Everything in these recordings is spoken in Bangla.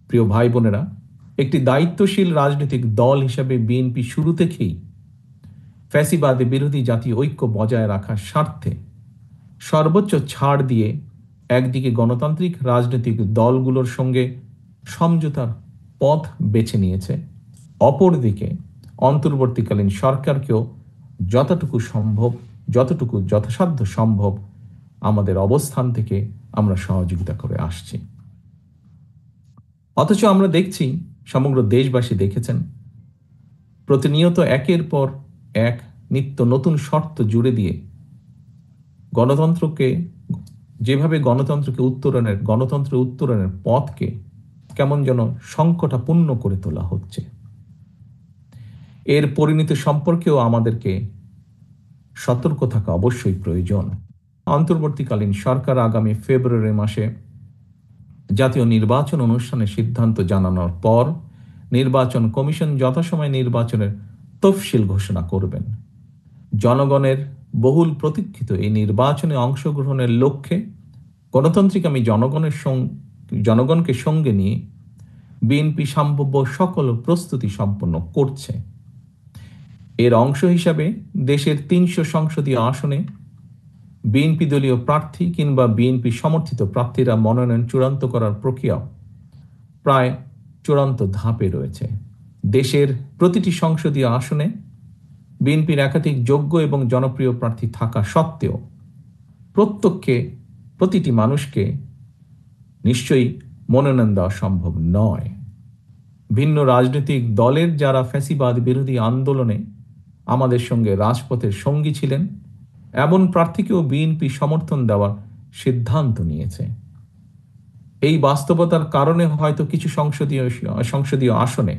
প্রিয় ভাই বোনেরা, একটি দায়িত্বশীল রাজনৈতিক দল হিসেবে বিএনপি শুরু থেকেই ফ্যাসিবাদ বিরোধী জাতীয় ঐক্য বজায় রাখার স্বার্থে সর্বোচ্চ ছাড় দিয়ে একদিকে গণতান্ত্রিক রাজনৈতিক দলগুলোর সঙ্গে সমঝোতার পথ বেছে নিয়েছে, অপরদিকে অন্তর্বর্তীকালীন সরকারকেও যতটুকু যথাসাধ্য সম্ভব আমাদের অবস্থান থেকে আমরা সহযোগিতা করে আসছি। অথচ আমরা দেখছি, সমগ্র দেশবাসী দেখেছেন, প্রতিনিয়ত একের পর এক নিত্য নতুন শর্ত জুড়ে দিয়ে গণতন্ত্রের উত্তরণের পথকে কেমন যেন সংকটাপূর্ণ করে তোলা হচ্ছে। এর পরিণতি সম্পর্কেও আমাদেরকে সতর্ক থাকা অবশ্যই প্রয়োজন। অন্তর্বর্তীকালীন সরকার আগামী ফেব্রুয়ারি মাসে জাতীয় নির্বাচন অনুষ্ঠানের সিদ্ধান্ত জানানোর পর নির্বাচন কমিশন যথাসময়ে নির্বাচনের তফসিল ঘোষণা করবেন। জনগণের বহুল প্রতীক্ষিত এই নির্বাচনে অংশগ্রহণের লক্ষ্যে গণতান্ত্রিক জনগণকে সঙ্গে নিয়ে বিএনপি সম্ভাব্য সকল প্রস্তুতি সম্পন্ন করছে। এর অংশ হিসাবে দেশের ৩০০ সংসদীয় আসনে বিএনপি দলীয় প্রার্থী কিংবা বিএনপি সমর্থিত প্রার্থীরা মনোনয়ন চূড়ান্ত করার প্রক্রিয়া প্রায় চূড়ান্ত ধাপে রয়েছে। দেশের প্রতিটি সংসদীয় আসনে বিএনপির একাধিক যোগ্য এবং জনপ্রিয় প্রার্থী থাকা সত্ত্বেও প্রতিটি মানুষকে নিশ্চয়ই মনোনয়ন দেওয়া সম্ভব নয়। ভিন্ন রাজনৈতিক দলের যারা ফ্যাসিবাদ বিরোধী আন্দোলনে আমাদের সঙ্গে রাজপথের সঙ্গী ছিলেন, এমন প্রার্থীকেও বিএনপি সমর্থন দেওয়ার সিদ্ধান্ত নিয়েছে। এই বাস্তবতার কারণে হয়তো কিছু সংসদীয় আসনে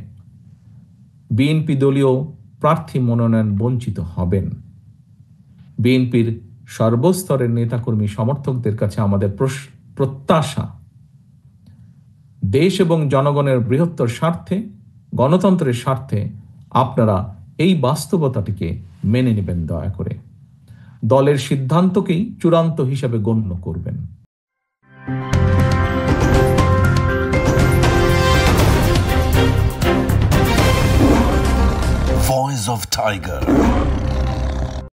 বিএনপি দলীয় প্রার্থী মনোনয়ন বঞ্চিত হবেন। বিএনপির সর্বস্তরের নেতাকর্মী সমর্থকদের কাছে আমাদের প্রত্যাশা, দেশ এবং জনগণের বৃহত্তর স্বার্থে, গণতন্ত্রের স্বার্থে আপনারা এই বাস্তবতাটিকে মেনে নেবেন। দয়া করে দলের সিদ্ধান্তকেই চূড়ান্ত হিসাবে গণ্য করবেন। Voice of Tiger.